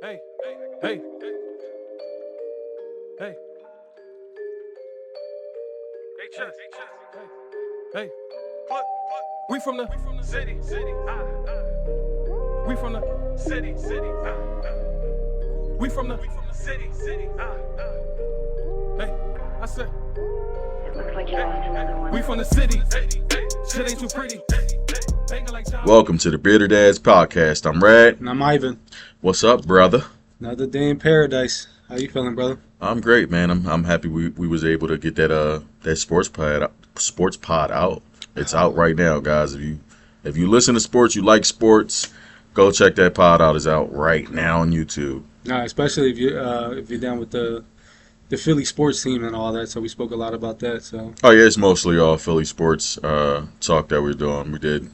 Hey, hey, hey. Hey, we from the city. We from the city. We from the city. Hey, I said. It looks like you lost another one. We from the city. Shit ain't too pretty. Welcome to the Bearded Dads Podcast. I'm Rad. And I'm Ivan. What's up, brother? Another day in paradise. How you feeling, brother? I'm great, man. I'm happy we was able to get that sports pod out. It's out right now, guys. If you listen to sports, you like sports, go check that pod out. It's out right now on YouTube. Especially if you're down with the Philly sports team and all that. So we spoke a lot about that. So Oh yeah, it's mostly all Philly sports talk that we're doing. We did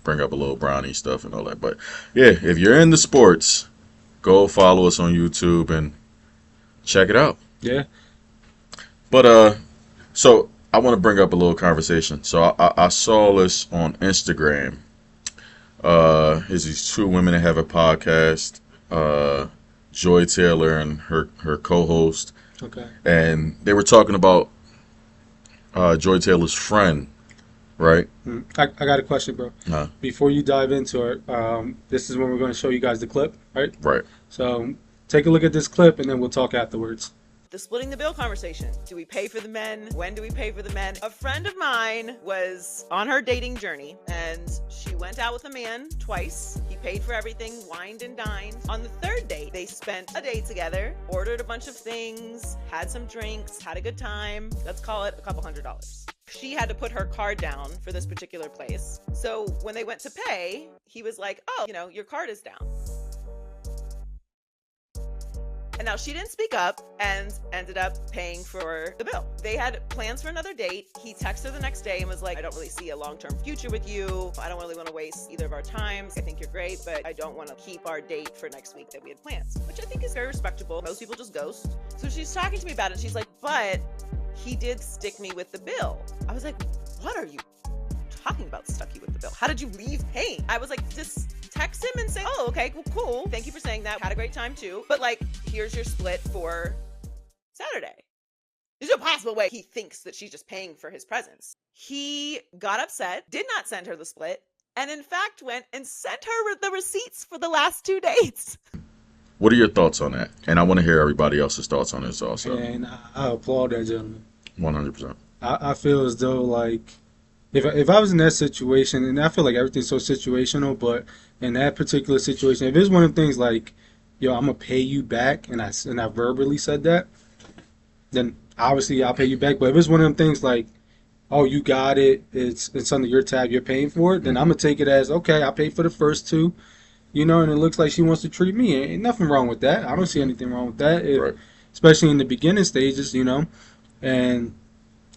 bring up a little Brownie stuff and all that, but yeah, if you're into sports, go follow us on YouTube and check it out. yeah, But so I want to bring up a little conversation. So I saw this on Instagram. There's these two women that have a podcast, Joy Taylor and her co-host, okay. and they were talking about Joy Taylor's friend, right? I got a question, bro. Huh? Before you dive into it, this is when we're going to show you guys the clip, right? Right. So take a look at this clip and then we'll talk afterwards. The splitting the bill conversation. Do we pay for the men? When do we pay for the men? A friend of mine was on her dating journey and she went out with a man twice. He paid for everything, wined and dined. On the third date, they spent a day together, ordered a bunch of things, had some drinks, had a good time. Let's call it a couple $100. She had to put her card down for this particular place. So when they went to pay, he was like, oh, your card is down. And now she didn't speak up and ended up paying for the bill. They had plans for another date. He texted her the next day and was like, I don't really see a long-term future with you. I don't really want to waste either of our times. I think you're great, but I don't want to keep our date for next week that we had planned, which I think is very respectable. Most people just ghost. So she's talking to me about it. And she's like, but he did stick me with the bill. I was like, what are you talking about, stuck you with the bill? How did you leave paying? I was like, just text him and say, oh, okay, well, cool. Thank you for saying that. Had a great time too. But like, here's your split for Saturday. There's no possible way he thinks that she's just paying for his presence. He got upset, did not send her the split, and in fact went and sent her the receipts for the last 2 dates. What are your thoughts on that? And I want to hear everybody else's thoughts on this also. And I applaud that gentleman. 100%. I feel as though like if I was in that situation, and I feel like everything's so situational, but in that particular situation, if it's one of the things like, yo, I'm gonna pay you back, and I verbally said that, then obviously I'll pay you back. But if it's one of them things like, oh, you got it, it's under your tab, you're paying for it, then I'm gonna take it as, okay, I paid for the first two, and it looks like she wants to treat me. Ain't nothing wrong with that. I don't see anything wrong with that, Right. especially in the beginning stages, and.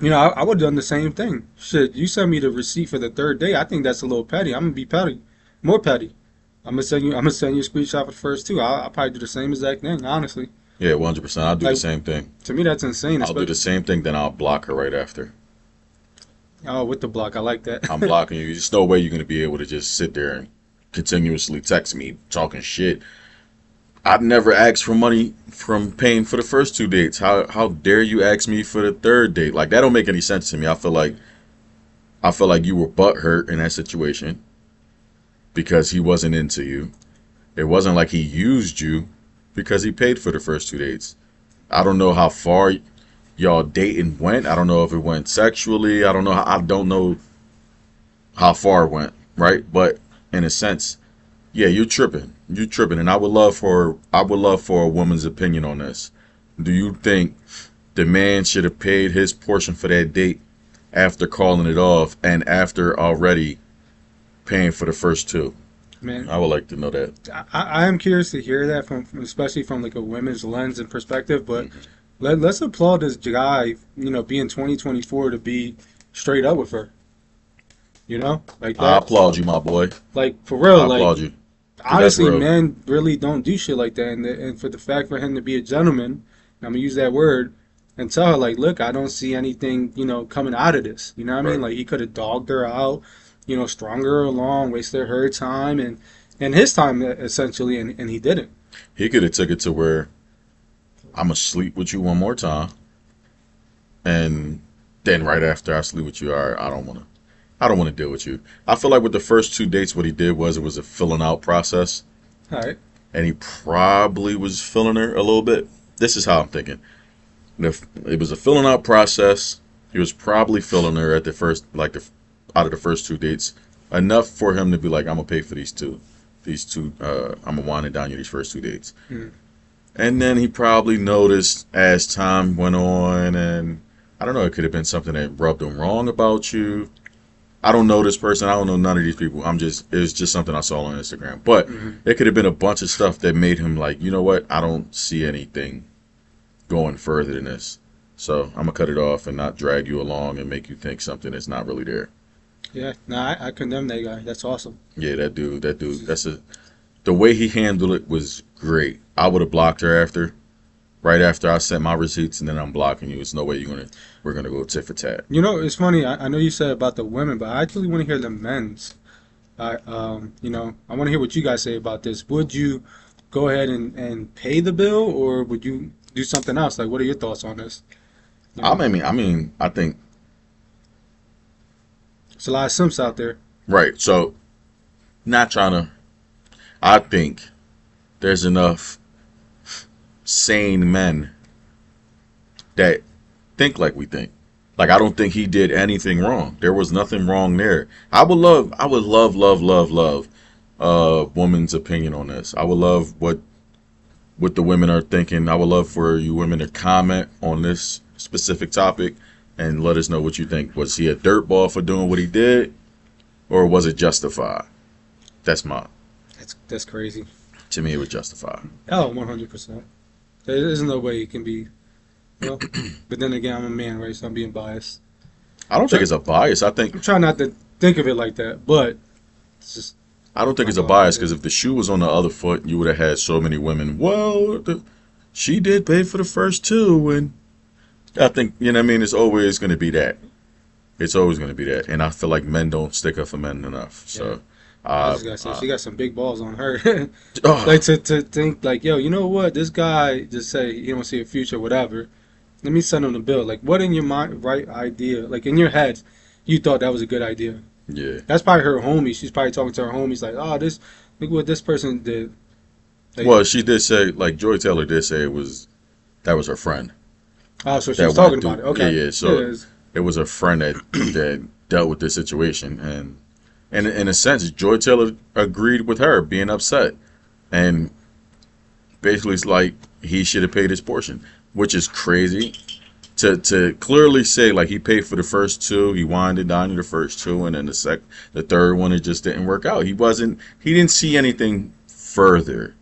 I would have done the same thing. Shit, you send me the receipt for the third day. I think that's a little petty. I'm gonna be petty, more petty. I'm gonna send you a screenshot for the first two. I'll probably do the same exact thing, honestly. Yeah, 100%. I'll do Like, the same thing. To me, that's insane. I'll do the same thing, then I'll block her right after. Oh, with the block, I like that. I'm blocking you. There's no way you're going to be able to just sit there and continuously text me talking shit. I've never asked for money from paying for the first two dates. How dare you ask me for the third date? Like, that don't make any sense to me. I feel like you were butthurt in that situation because he wasn't into you. It wasn't like he used you because he paid for the first 2 dates. I don't know how far y'all dating went. I don't know if it went sexually. I don't know how far it went, right? But in a sense, yeah, you're tripping. You're tripping, and I would love for a woman's opinion on this. Do you think the man should have paid his portion for that date after calling it off and after already paying for the first two? Man, I would like to know that. I am curious to hear that especially from like a women's lens and perspective. But let's applaud this guy, being 2024 to be straight up with her. Like that. I applaud you, my boy. Like for real, I like applaud you. honestly, real. men really don't do shit like that. And for the fact for him to be a gentleman, I'm gonna use that word, and tell her like, look, I don't see anything, coming out of this. You know what I mean? Right. Like he could have dogged her out, strung her along, wasted her time, and in his time essentially, and he didn't. He could have took it to where I'm gonna sleep with you one more time, and then right after I sleep with you, all right, I don't want to deal with you. I feel like with the first 2 dates, what he did was it was a filling out process, All right. and he probably was filling her a little bit. This is how I'm thinking. If it was a filling out process, he was probably filling her at the first, like out of the first 2 dates, enough for him to be like, I'm gonna pay for these two. I'm gonna wind it down you these first 2 dates. Mm. And then he probably noticed as time went on, and I don't know, it could have been something that rubbed him wrong about you. I don't know this person. I don't know none of these people. It was just something I saw on Instagram. But it could have been a bunch of stuff that made him like, you know what? I don't see anything going further than this. So I'm gonna cut it off and not drag you along and make you think something that's not really there. Yeah. No, I condemn that guy. That's awesome. Yeah, that dude. The way he handled it was great. I would have blocked her right after I sent my receipts, and then I'm blocking you. There's no way we're gonna go tit for tat. You know, it's funny. I know you said about the women, but I actually want to hear the men's. You know, I want to hear what you guys say about this. Would you go ahead and pay the bill, or would you do something else? Like, what are your thoughts on this? You know, I mean, I think there's a lot of simps out there. right. So, not trying to. I think there's enough sane men that think like we think. Like, I don't think he did anything wrong. There was nothing wrong there. I would love a woman's opinion on this. I would love what the women are thinking. I would love for you women to comment on this specific topic and let us know what you think. Was he a dirtball for doing what he did, or was it justified? That's That's crazy. to me, it was justified. Oh, 100%. There's no way it can be. Well, but then again, I'm a man, right? So I'm being biased. I don't think it's a bias. I'm trying not to think of it like that, but it's just. I don't think it's a bias because if the shoe was on the other foot, you would have had so many women. Well, she did pay for the first two, and I think you know what I mean. It's always going to be that. It's always going to be that, and I feel like men don't stick up for men enough. So, I just gotta say, she got some big balls on her. oh, Like to think like, yo, you know what? This guy just say he don't see a future, whatever. Let me send him the bill. Like, what in your mind, right idea? Like in your head, you thought that was a good idea. yeah. That's probably her homie. She's probably talking to her homies like, oh, look what this person did. Like, Well, she did say, like Joy Taylor did say, that was her friend. oh, so she that was talking went about it. through- Okay. yeah. So it's- it was a friend that dealt with this situation, and in a sense, Joy Taylor agreed with her being upset, and basically it's like he should have paid his portion, which is crazy. To clearly say like he paid for the first two, he winded down to the first two, and then the third one it just didn't work out. He didn't see anything further.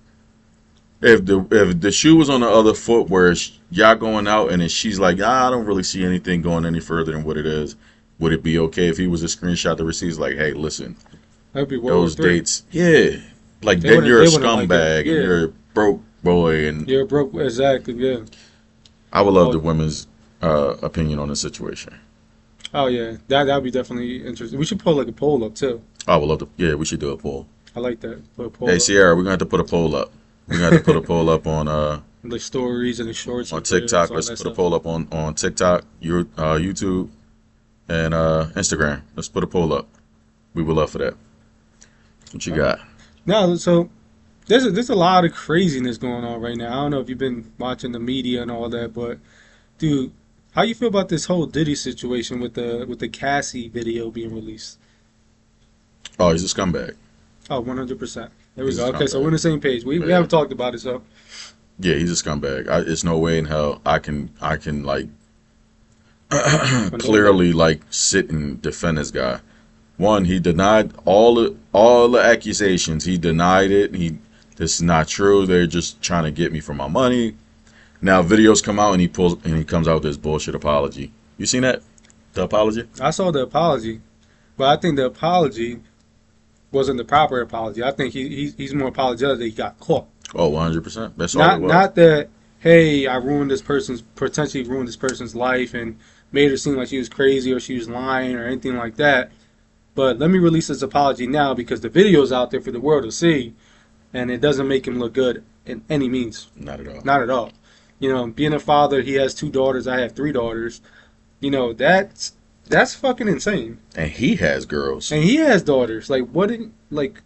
If the shoe was on the other foot, where y'all going out, and then she's like, I don't really see anything going any further than what it is. Would it be okay if he was to screenshot the receipts like, hey, listen, That'd be World those War III. dates, yeah, like They then wouldn't- you're a they wouldn't like scumbag it. Yeah. and you're a broke boy, and You're broke. Exactly. Yeah. I would love Oh. the women's opinion on the situation. Oh yeah. That'd be definitely interesting. We should pull like a poll up too. I would love to. Yeah, we should do a poll. I like that. Put a poll Hey up. Sierra, we're gonna have to put a poll up. We're gonna have to put a poll up on The stories and the shorts. on and videos, TikTok. all Let's that put a stuff. poll up on TikTok, YouTube, and Instagram. Let's put a poll up. We would love for that. What you got? No, so there's a lot of craziness going on right now. I don't know if you've been watching the media and all that, but dude, how you feel about this whole Diddy situation with the Cassie video being released? Oh, he's a scumbag. Oh, 100%. There we He's go. a Okay, so scumbag. we're on the same page. We Yeah. haven't talked about it, so Yeah, he's a scumbag. There's no way in hell I can like clearly like sit and defend this guy. One, he denied all the accusations. He denied it. This is not true. They're just trying to get me for my money. Now videos come out and he comes out with this bullshit apology. You seen that? The apology? I saw the apology, but I think the apology wasn't the proper apology. I think he's more apologetic that he got caught. Oh, 100%. That's all it was. Not that, hey, I potentially ruined this person's life and made her seem like she was crazy or she was lying or anything like that. but let me release his apology now because the video's out there for the world to see, and it doesn't make him look good in any means. Not at all. Not at all. You know, being a father, he has 2 daughters. I have 3 daughters. You know, that's fucking insane. And he has girls. And he has daughters. Like,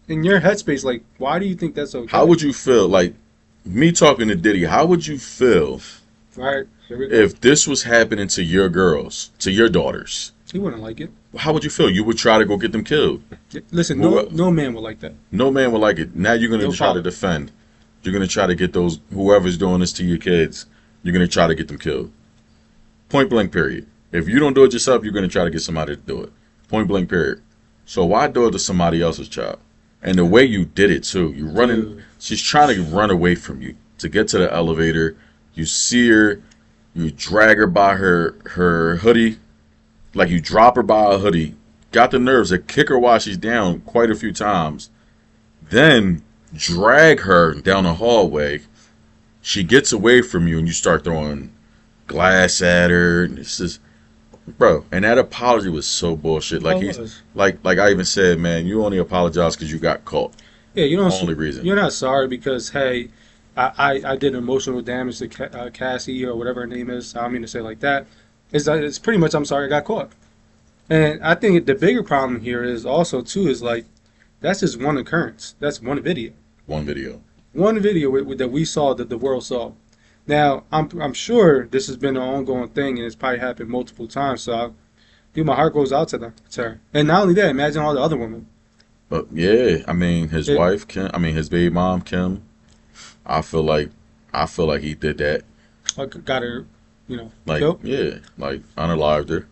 in your headspace, like, why do you think that's okay? How would you feel, like, me talking to Diddy, how would you feel All right, here we go. if this was happening to your girls, to your daughters? He wouldn't like it. How would you feel? You would try to go get them killed. Listen, Well, no man would like that. No man would like it. Now you're going to No try problem. to defend. You're going to try to get those, whoever's doing this to your kids, you're going to try to get them killed. Point blank, period. If you don't do it yourself, you're going to try to get somebody to do it. Point blank, period. So why do it to somebody else's child? And the way you did it, too. You're running. Dude. She's trying to run away from you to get to the elevator. You see her. You drag her by her hoodie. Like you drop her by a hoodie. Got the nerves to kick her while she's down quite a few times. Then drag her down the hallway. She gets away from you and you start throwing glass at her. And it's just, bro. And that apology was so bullshit. Like It was. like I even said, man, you only apologize because you got caught. Yeah, you don't. Only reason. You're not sorry because hey, I did emotional damage to Cassie or whatever her name is. I don't mean to say it like that. It's pretty much I'm sorry I got caught. And I think the bigger problem here is also too is like that's just one occurrence. That's one video. One video. One video that we saw that the world saw. Now I'm sure this has been an ongoing thing and it's probably happened multiple times. So dude, my heart goes out to her. And not only that, imagine all the other women. But yeah, I mean his It- wife, Kim. I mean his baby mom, Kim. I feel like he did that. Got her, Like killed. yeah, like unalived her.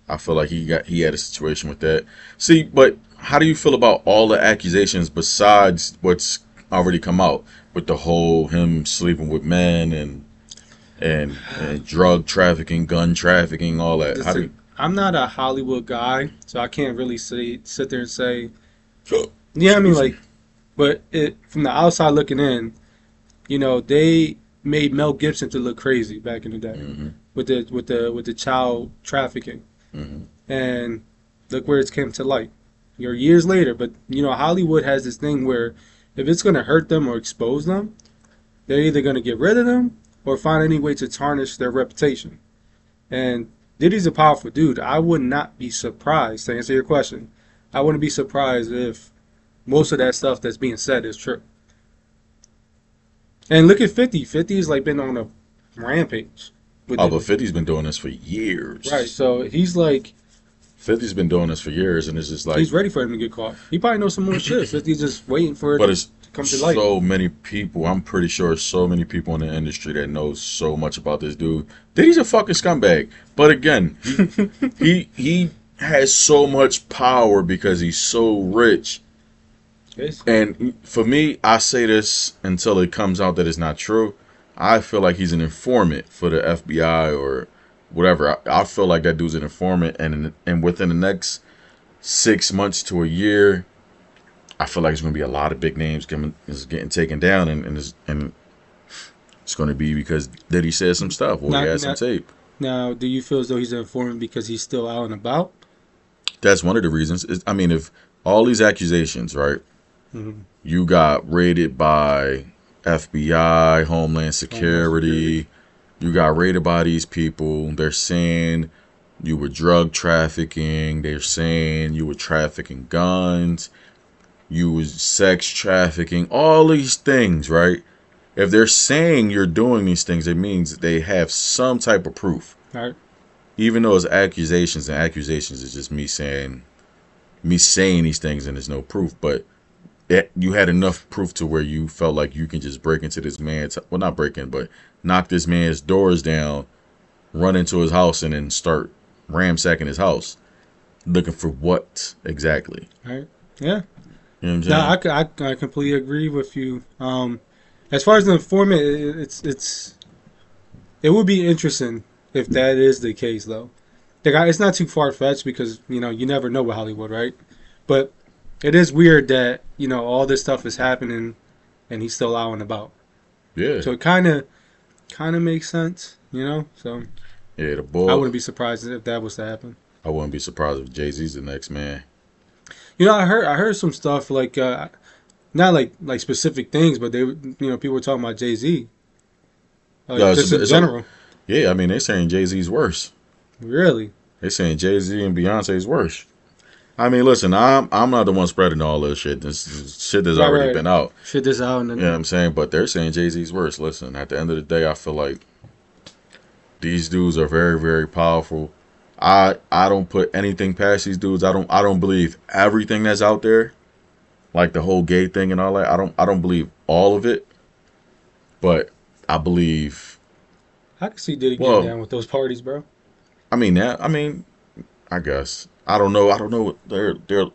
I feel like he had a situation with that. See, but how do you feel about all the accusations besides what's already come out with the whole him sleeping with men and drug trafficking, gun trafficking, all that? How do you, I'm not a Hollywood guy, so I can't really sit there and say, yeah, I mean, like, but from the outside looking in, they made Mel Gibson to look crazy back in the day Mhm. with the child trafficking, Mhm. and look where it's came to light. Years later, but Hollywood has this thing where if it's gonna hurt them or expose them, they're either gonna get rid of them or find any way to tarnish their reputation. And Diddy's a powerful dude. I would not be surprised, to answer your question, I wouldn't be surprised if most of that stuff that's being said is true. And look at 50. 50's like been on a rampage. With Oh, Diddy. but 50's been doing this for years. Right, so he's like, 50's been doing this for years, and it's just like, he's ready for him to get caught. He probably knows some more shit. 50's just waiting for it but to it's come to light. so many people. I'm pretty sure so many people in the industry that know so much about this dude. Diddy's a fucking scumbag. But again, he has so much power because he's so rich. Yes. And for me, I say this until it comes out that it's not true. I feel like he's an informant for the FBI or whatever. I feel like that dude's an informant, and within the next 6 months to a year, I feel like there's going to be a lot of big names getting taken down, and it's going to be because Diddy said some stuff or he had some tape. Now, do you feel as though he's an informant because he's still out and about? That's one of the reasons. I mean, if all these accusations, right? Mhm. You got raided by FBI, Homeland Security. You got raided by these people. They're saying you were drug trafficking. They're saying you were trafficking guns. You was sex trafficking. All these things, right? If they're saying you're doing these things, it means they have some type of proof. All right. Even though it's accusations, and accusations is just me saying these things and there's no proof, but you had enough proof to where you felt like you can just break into this man's, well, not break in, but knock this man's doors down, run into his house, and then start ransacking his house. Looking for what exactly? All right. Yeah. You know what I'm saying? No, I completely agree with you. As far as the informant, it would be interesting if that is the case, though. It's not too far fetched because you never know with Hollywood, right? But it is weird that all this stuff is happening, and he's still out and about. Yeah. So it kind of makes sense, So Yeah, the boy. I wouldn't be surprised if that was to happen. I wouldn't be surprised if Jay-Z's the next man. You know, I heard some stuff like not like specific things, but people were talking about Jay-Z, Yeah, just in general. yeah. I mean, they're saying Jay-Z's worse. Really? They're saying Jay-Z and Beyonce's worse. I mean, listen, I'm not the one spreading all this shit. This shit has already been out. Shit this out, and then You know what I'm saying? But they're saying Jay-Z's worse. Listen, at the end of the day, I feel like these dudes are very, very powerful. I don't put anything past these dudes. I don't believe everything that's out there, like the whole gay thing and all that. I don't believe all of it, but I believe. I can see Diddy Well, getting down with those parties, bro. I mean that. I mean, I guess I don't know. I don't know what their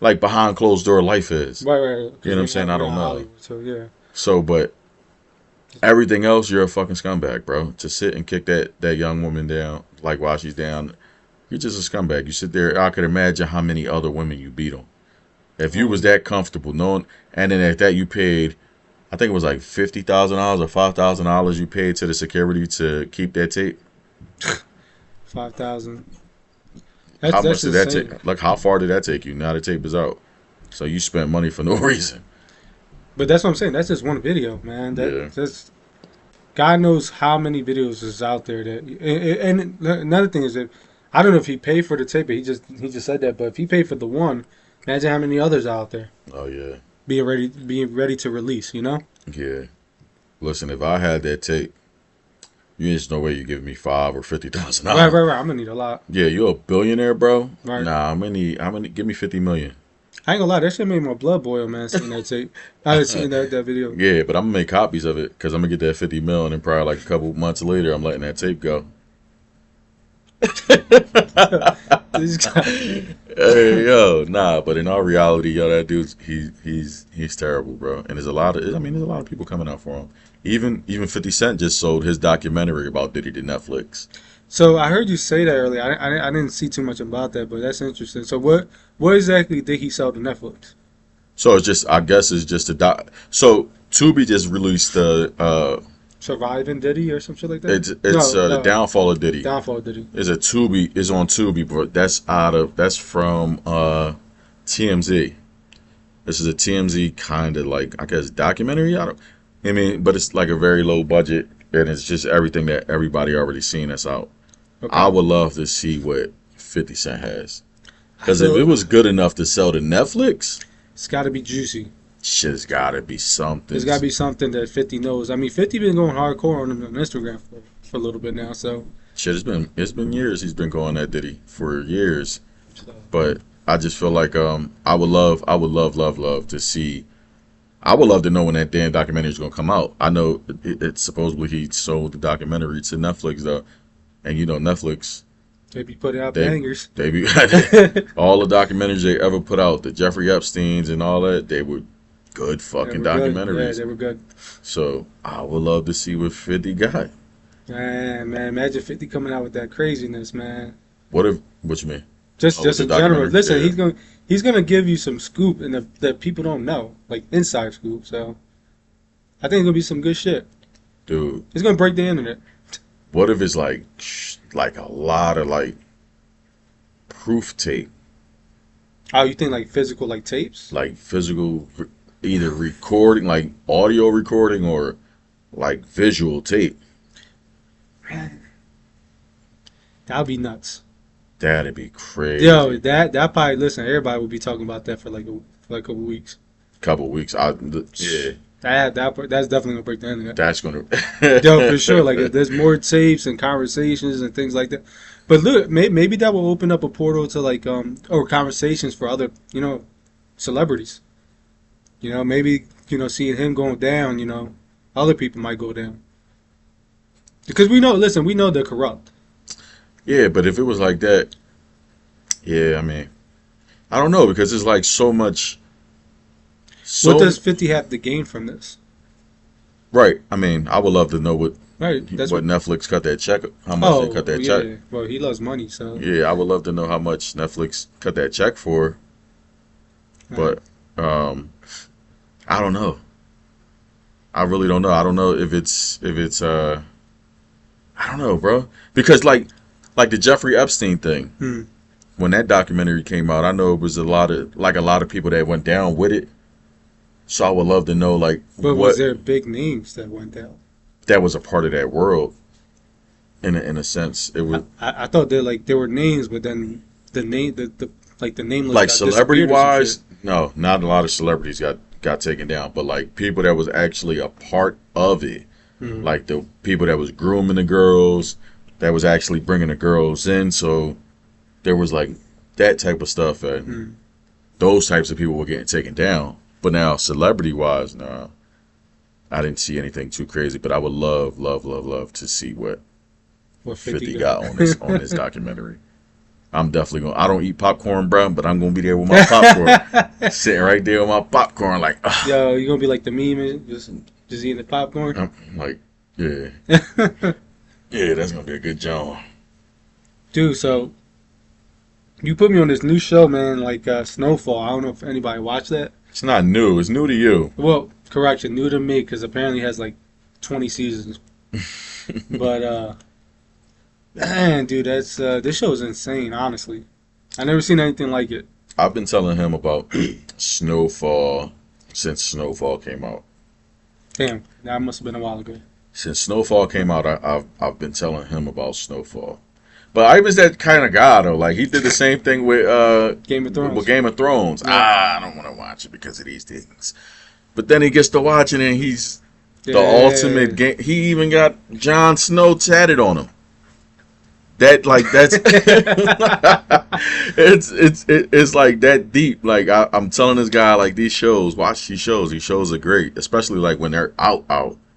like behind closed door life is. Right. You know what I'm saying? I don't know. Hollywood, so yeah. So, but everything else, you're a fucking scumbag, bro. To sit and kick that young woman down, like while she's down, you're just a scumbag. You sit there. I could imagine how many other women you beat on. If you was that comfortable knowing, and then at that you paid, I think it was like $50,000 or $5,000 you paid to the security to keep that tape. 5,000. How much did that insane. take? Like, how far did that take you? Now the tape is out, so you spent money for no reason. But that's what I'm saying. That's just one video, man. That's God knows how many videos is out there. And another thing is that I don't know if he paid for the tape, but he just said that. But if he paid for the one, imagine how many others are out there Oh yeah, being ready to release. You know? yeah. Listen, if I had that tape, you ain't no way you give me $5,000 or $50,000. Right. I'm gonna need a lot. Yeah, you're a billionaire, bro. Right. Nah, I'm gonna give me $50 million. I ain't gonna lie, that shit made my blood boil, man. Seeing that tape, I was seeing that video. Yeah, but I'm gonna make copies of it because I'm gonna get that 50 mil, and then probably like a couple months later, I'm letting that tape go. This guy, Hey yo, nah. But in all reality, yo, that dude's he's terrible, bro. And there's a lot of people coming out for him. Even 50 Cent just sold his documentary about Diddy to Netflix. so I heard you say that earlier. I didn't see too much about that, but that's interesting. So what exactly did he sell to Netflix? So it's just, I guess it's just a doc. So Tubi just released the Surviving Diddy or some shit like that? it's the downfall of Diddy. Downfall of Diddy. Is on Tubi, but that's from TMZ. This is a TMZ kind of like, I guess, documentary. I mean, but it's like a very low budget, and it's just everything that everybody already seen that's out. Okay. I would love to see what 50 Cent has, because if it was good enough to sell to Netflix, It's got to be juicy. shit's gotta be something. There's got to be something that 50 knows. I mean, 50 been going hardcore on Instagram for a little bit now, so. Shit, it's been years he's been going at Diddy for years. So. But I just feel like I would love to see. I would love to know when that damn documentary is gonna come out. I know it's supposedly he sold the documentary to Netflix though, and you know Netflix, They be putting out they bangers. they be all the documentaries they ever put out, the Jeffrey Epstein's and all that, they were good fucking They were good. documentaries. Yeah, they were good. So I would love to see what 50 got. Man, imagine 50 coming out with that craziness, man. What you mean? Just with the in general. documentary? Listen, Yeah. he's gonna give you some scoop and that people don't know, like inside scoop. So I think it's gonna be some good shit. Dude, It's gonna break the internet. what if it's like a lot of like proof tape, Oh, you think like physical, like tapes? like physical, either recording, like audio recording, or like visual tape? Man, that'd be nuts. That'd be crazy. Yo, that probably listen. Everybody would be talking about that for like a couple weeks. Couple weeks. Yeah, That's definitely gonna break the internet. that's gonna. Yo, for sure. Like, if there's more tapes and conversations and things like that. But look, maybe that will open up a portal to like or conversations for other celebrities. Maybe seeing him going down, other people might go down. Because we know they're corrupt. Yeah, but if it was like that, yeah, I mean, I don't know, because it's like so much. What does 50 have to gain from this? Right. I mean, I would love to know what Right. That's what Netflix cut that check. How much they cut that yeah. check. Well, he loves money, so. Yeah, I would love to know how much Netflix cut that check for. But I don't know. I really don't know. I don't know if it's I don't know, bro. Because like the Jeffrey Epstein thing. when that documentary came out, I know it was a lot of people that went down with it. So I would love to know like But what was there big names that went down? that was a part of that world. In a sense, it was I thought that like there were names, but then the name the name like celebrity wise. No, not a lot of celebrities got taken down, but like people that was actually a part of it, like the people that was grooming the girls, that was actually bringing the girls in. So there was like that type of stuff, and those types of people were getting taken down. But now, celebrity wise, nah, I didn't see anything too crazy. But I would love to see what 50 got on this documentary. I'm definitely going. I don't eat popcorn, bro, but I'm gonna be there with my popcorn, sitting right there with my popcorn, like. Ugh. Yo, you gonna be like the meme, just eating the popcorn? I'm like, yeah, yeah, that's gonna be a good job. Dude, so you put me on this new show, man, like Snowfall. I don't know if anybody watched that. It's not new. It's new to you. Well, correction, new to me because apparently it has like 20 seasons. But man, dude, that's this show is insane. Honestly, I never seen anything like it. I've been telling him about Snowfall since Snowfall came out. Damn, that must have been a while ago. Since Snowfall came out, I've been telling him about Snowfall. But Ivan's that kind of guy though. Like he did the same thing with Game of Thrones. With Game of Thrones. Yeah. I don't want to watch it because of these things. But then he gets to watching it and he's the Yeah. ultimate game. He even got Jon Snow tatted on him. That's it's like that deep. Like I'm telling this guy, like these shows, watch these shows. These shows are great, especially like when they're out.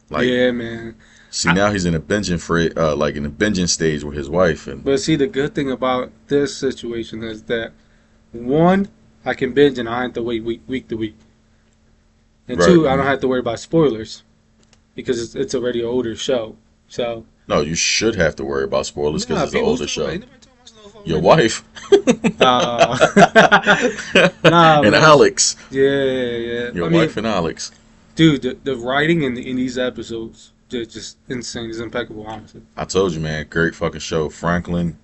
Like Yeah, man. see now he's in a binging like in the binging stage with his wife and But see, the good thing about this situation is that one, I can binge and I don't have to wait week to week, and Right. two, I don't have to worry about spoilers because it's already an older show. So no, you should have to worry about spoilers because it's an older show. Your Your wife Nah, and man. Alex, Yeah. your I mean, wife and Alex. dude, the writing in these episodes just insane. It's impeccable, honestly. I told you, man, great fucking show. Franklin,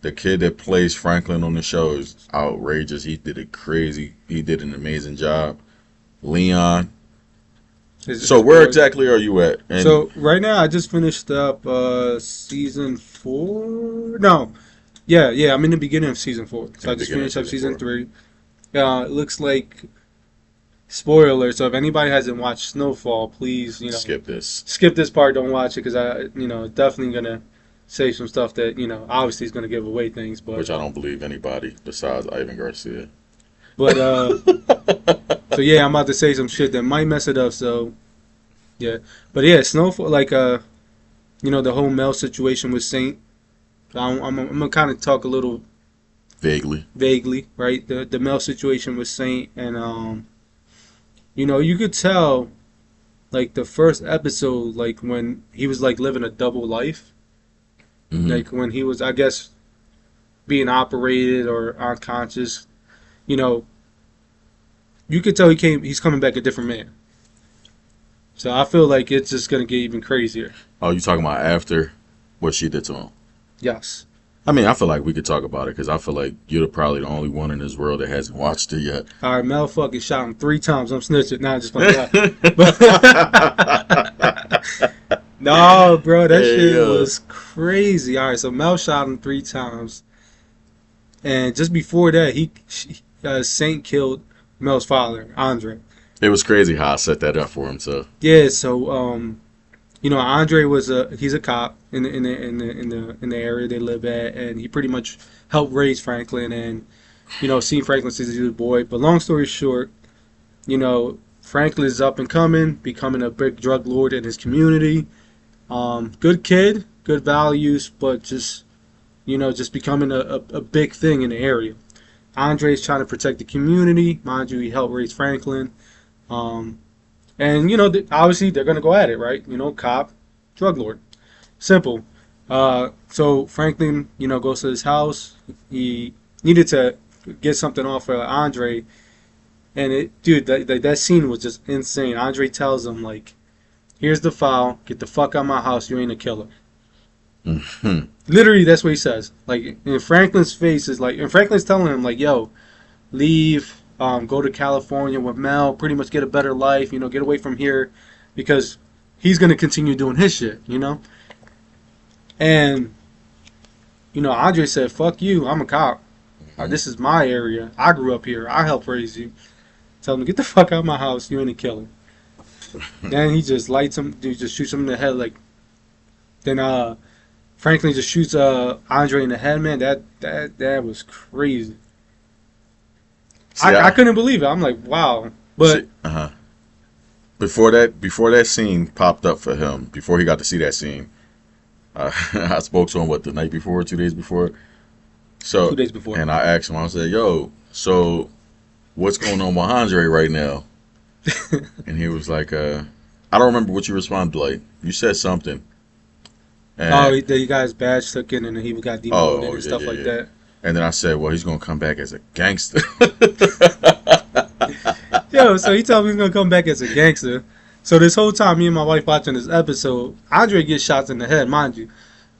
the kid that plays Franklin on the show is outrageous. He did it crazy. He did an amazing job. Leon. So where great. exactly are you at? And So right now, I just finished up season 4. No, yeah, I'm in the beginning of season 4. So I just beginning of finished up season season 3. It looks like spoiler alert. So if anybody hasn't watched Snowfall, please skip this. skip this part. Don't watch it because I definitely gonna say some stuff that obviously is gonna give away things. But Which I don't believe anybody besides Ivan Garcia. But so yeah, I'm about to say some shit that might mess it up. So yeah, but yeah, Snowfall, like the whole Mel situation with Saint. I'm gonna kind of talk a little vaguely, right? The Mel situation with Saint, and you could tell, like the first episode, like when he was like living a double life, Mhm. like when he was, I guess, being operated or unconscious. You could tell he's coming back a different man. So I feel like it's just gonna get even crazier. Oh, you talking about after what she did to him? Yes. I mean, I feel like we could talk about it because I feel like you're probably the only one in this world that hasn't watched it yet. All right, Mel fucking shot him 3 times. I'm snitching. Nah, just playing. No, bro, that Hey, shit yo. was crazy. All right, so Mel shot him 3 times, and just before that, Saint killed Mel's father, Andre. It was crazy how I set that up for him. So Yeah, so Andre he's a cop in the area they live at, and he pretty much helped raise Franklin, and seeing Franklin since he was a boy. But long story short, Franklin is up and coming, becoming a big drug lord in his community. Good kid, good values, but just becoming a big thing in the area. Andre's trying to protect the community. Mind you, he helped raise Franklin. And obviously they're gonna go at it, right? Cop, drug lord, simple. So Franklin, goes to his house. He needed to get something off of Andre, and that scene was just insane. Andre tells him like, "Here's the file. Get the fuck out of my house. You ain't a killer." Mhm. Literally, that's what he says. Like, in Franklin's face is like, and Franklin's telling him like, "Yo, leave, go to California with Mel, pretty much get a better life, get away from here, because he's gonna continue doing his shit, And Andre said, "Fuck you, I'm a cop. This is my area. I grew up here. I helped raise you. Tell him, get the fuck out of my house. You ain't a killer." Then he just lights him, dude, just shoots him in the head. Then Franklin just shoots Andre in the head, man. That was crazy. See, I couldn't believe it. I'm like, wow. But before that scene popped up for him, before he got to see that scene, I spoke to him the night before, 2 days before. So 2 days before, and I asked him, I said, "Yo, so what's going on with Andre right now?" And he was like, "I don't remember what you responded like. You said something." And, he got his badge taken and he got demoted and stuff like that. And then I said, "Well, he's gonna come back as a gangster." Yo, so he told me he's gonna come back as a gangster. So this whole time, me and my wife watching this episode, Andre gets shots in the head, mind you.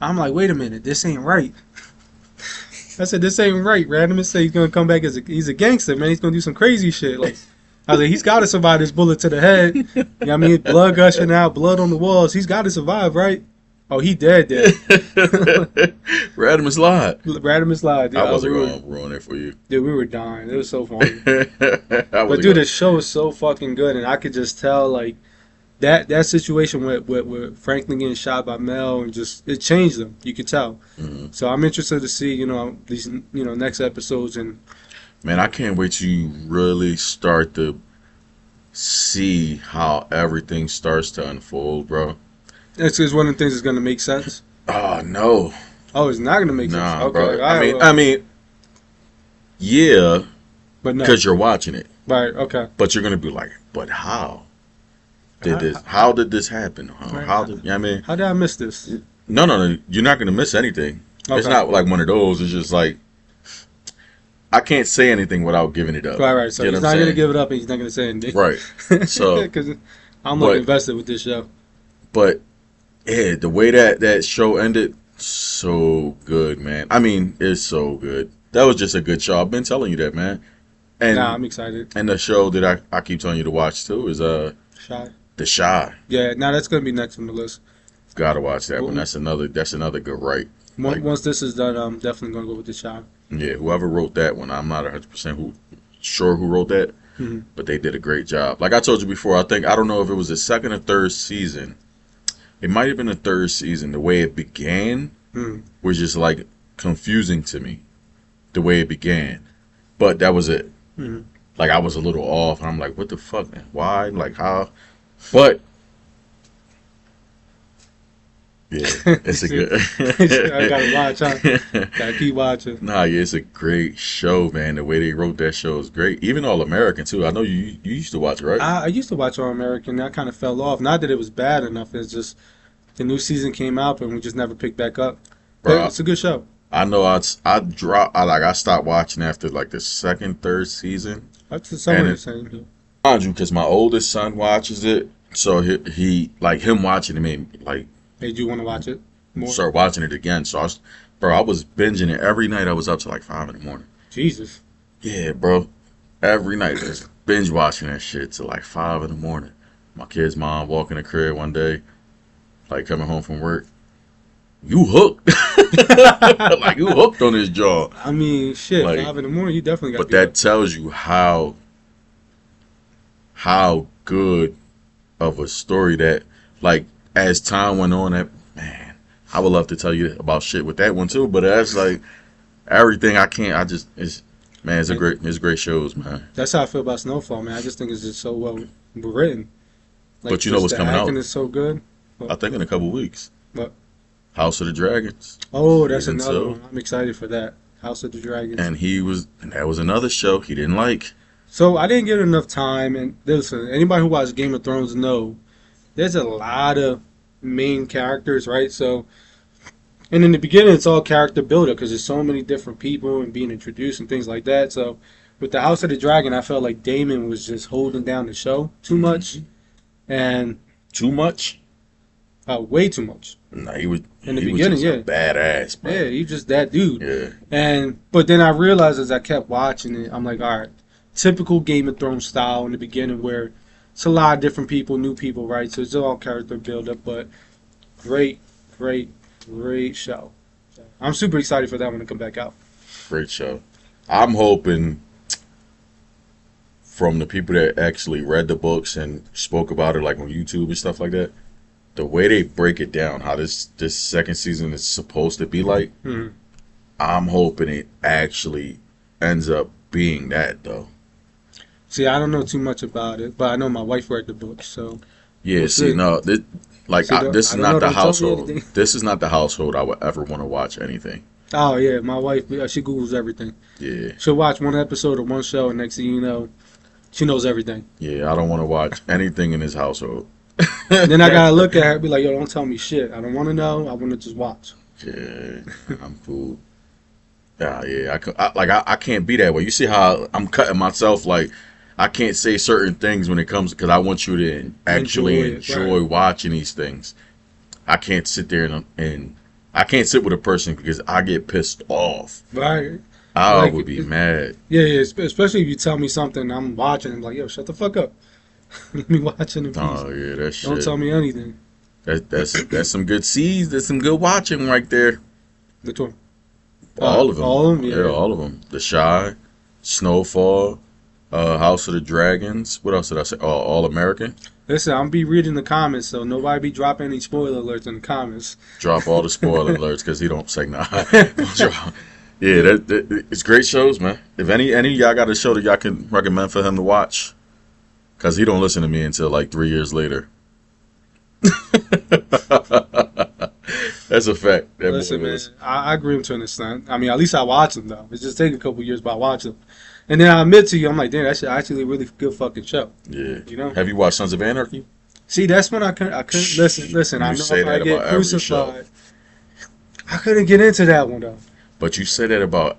I'm like, wait a minute, this ain't right. I said, this ain't right. Randomness say he's gonna come back as he's a gangster, man. He's gonna do some crazy shit. Like, I was like, he's gotta survive this bullet to the head. You know what I mean? Blood gushing out, blood on the walls. He's gotta survive, right? Oh, he dead. Radimus lied. Radimus lied. Dude. I wasn't going to ruin it for you. Dude, we were dying. It was so funny. But dude, the show is so fucking good, and I could just tell like that situation with Franklin getting shot by Mel, and just it changed them. You could tell. Mm-hmm. So I'm interested to see these next episodes. And man, I can't wait till you really start to see how everything starts to unfold, bro. It's one of the things that's gonna make sense. Oh no. Oh, it's not gonna make sense. Okay, bro. I mean, yeah, but no, because you're watching it, right? Okay, but you're gonna be like, but how did this? How did this happen? How did I mean? How did I miss this? No, you're not gonna miss anything. Okay. It's not like one of those. It's just like I can't say anything without giving it up. Right. So he's not gonna give it up, and he's not gonna say anything. Right. So because I'm like invested with this show. But yeah, the way that show ended, so good, man. I mean, it's so good. That was just a good show. I've been telling you that, man. And I'm excited. And the show that I keep telling you to watch too is Shy. The Shy. Yeah, that's gonna be next on the list. Gotta watch that one. That's another good right. Once this is done, I'm definitely gonna go with The Shy. Yeah, whoever wrote that one, I'm not 100% sure who wrote that, but they did a great job. Like I told you before, I don't know if it was the second or third season. It might have been the third season. The way it began was just like confusing to me. The way it began, but that was it. Like I was a little off, and I'm like, "What the fuck, man? Why? Like how?" But yeah, it's a good. I gotta watch. Gotta keep watching. Nah, yeah, it's a great show, man. The way they wrote that show is great. Even All American too. I know you used to watch it, right? I used to watch All American. I kind of fell off. Not that it was bad enough. It's just the new season came out, and we just never picked back up. Bro, it's a good show. I know. I stopped watching after like the second, third season. That's the same. Mind you, because my oldest son watches it, so he like him watching it made you want to watch it more? Start watching it again. So I was binging it every night. I was up to like 5 in the morning. Jesus. Yeah, bro. Every night just binge watching that shit till like 5 in the morning. My kid's mom walked in the crib one day, like coming home from work. You hooked. Like you hooked on this jaw. I mean, shit, like, 5 in the morning, you definitely got to. But that tells you how good of a story that, like, as time went on, that, man, I would love to tell you about shit with that one too, but that's like everything it's great shows, man. That's how I feel about Snowfall, man. I just think it's just so well written. Like, but you know what's coming out? The acting is so good. I think in a couple weeks. What? House of the Dragons. Oh, that's another one. I'm excited for that. House of the Dragons. And that was another show he didn't like. So I didn't get enough time, and listen, anybody who watched Game of Thrones know there's a lot of main characters, right? So, and in the beginning, it's all character builder because there's so many different people and being introduced and things like that. So, with the House of the Dragon, I felt like Damon was just holding down the show too much, and too much. Way too much. Nah, he was In the he was beginning, just yeah. a badass, bro. Yeah, he's just that dude. Yeah. But then I realized as I kept watching it, I'm like, all right, typical Game of Thrones style in the beginning where it's a lot of different people, new people, right? So it's all character build up, but great show. I'm super excited for that one to come back out. Great show. I'm hoping from the people that actually read the books and spoke about it, like on YouTube and stuff like that, the way they break it down, how this second season is supposed to be like, I'm hoping it actually ends up being that, though. See, I don't know too much about it, but I know my wife read the book, so Yeah, we'll see, see. no, this is I don't not know, the don't tell me household. anything. This is not the household I would ever want to watch anything. Oh yeah, my wife, she Googles everything. Yeah, She'll watch one episode of one show, and next thing you know, she knows everything. yeah, I don't want to watch anything in this household. Then I gotta look at her and be like, yo, don't tell me shit. I don't want to know. I want to just watch. Yeah, I'm cool. Yeah, I can't be that way. You see how I'm cutting myself? Like, I can't say certain things when it comes, because I want you to actually enjoy right. watching these things. I can't sit there and I can't sit with a person because I get pissed off. Right. I Like, would be mad. Yeah, especially if you tell me something I'm watching. I'm like, yo, shut the fuck up. Let me watch it in peace. Oh yeah, that shit. Don't tell me anything. That's some good seeds. That's some good watching right there. Which one? All of them. All of them. Yeah, all of them. The Shy, Snowfall, House of the Dragons. What else did I say? Oh, All American. Listen, I'll be reading the comments, so nobody be dropping any spoiler alerts in the comments. Drop all the spoiler alerts because he don't say nah. Yeah, it's great shows, man. If any of y'all got a show that y'all can recommend for him to watch, because he don't listen to me until like 3 years later. That's a fact. That Listen, boy man, was- I agree with you to an extent. I mean, at least I watch them, though. It's just taking a couple years, but I watch them. And then I admit to you, I'm like, damn, that's actually a really good fucking show. Yeah. You know? Have you watched Sons of Anarchy? See, that's when I couldn't listen. You I know say if I that about get every show. crucified. I couldn't get into that one, though. But you said that about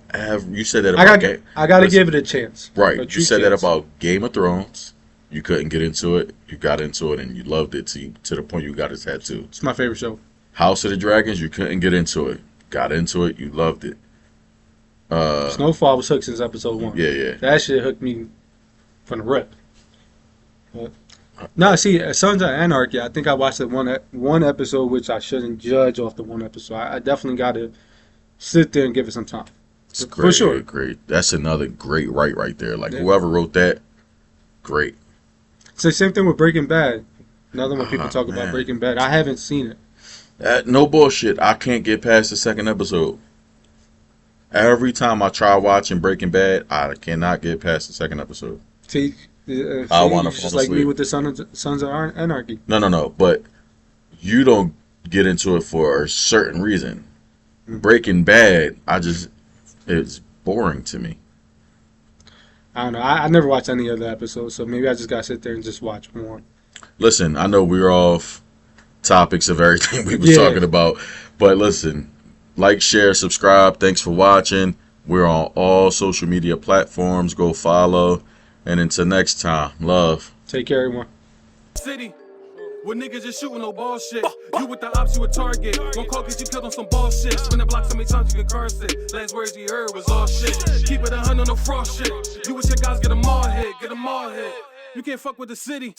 you said that about I got to listen. give it a chance. Right. A You true said that chance. about Game of Thrones. You couldn't get into it. You got into it and you loved it to the point you got a tattoo. It's my favorite show. House of the Dragons. You couldn't get into it. Got into it. You loved it. Snowfall was hooked since episode 1. Yeah. That shit hooked me from the rip. But, no, see, Sons of Anarchy, I think I watched it one episode, which I shouldn't judge off the one episode. I definitely got to sit there and give it some time. It's For great, sure. Great. That's another great right there. Like Yeah. whoever wrote that, great. It's the same thing with Breaking Bad. Another one people talk man. about Breaking Bad. I haven't seen it. No bullshit. I can't get past the second episode. Every time I try watching Breaking Bad, I cannot get past the second episode. See, I wanna just fall like me asleep. with the Sons of Anarchy. No. But you don't get into it for a certain reason. Breaking Bad, it's boring to me. I don't know. I never watched any other episodes, so maybe I just got to sit there and just watch more. Listen, I know we're off topics of everything we was Yeah. talking about, but listen, like, share, subscribe. Thanks for watching. We're on all social media platforms. Go follow. And until next time, love. Take care, everyone. City. With niggas just shooting no bullshit. You with the ops, you a target. One call cause you killed on some bullshit. Spin the block so many times you get curse it. Last words you heard was all shit. Keep it 100 on no frost shit. You with your guys, get them all hit. You can't fuck with the city.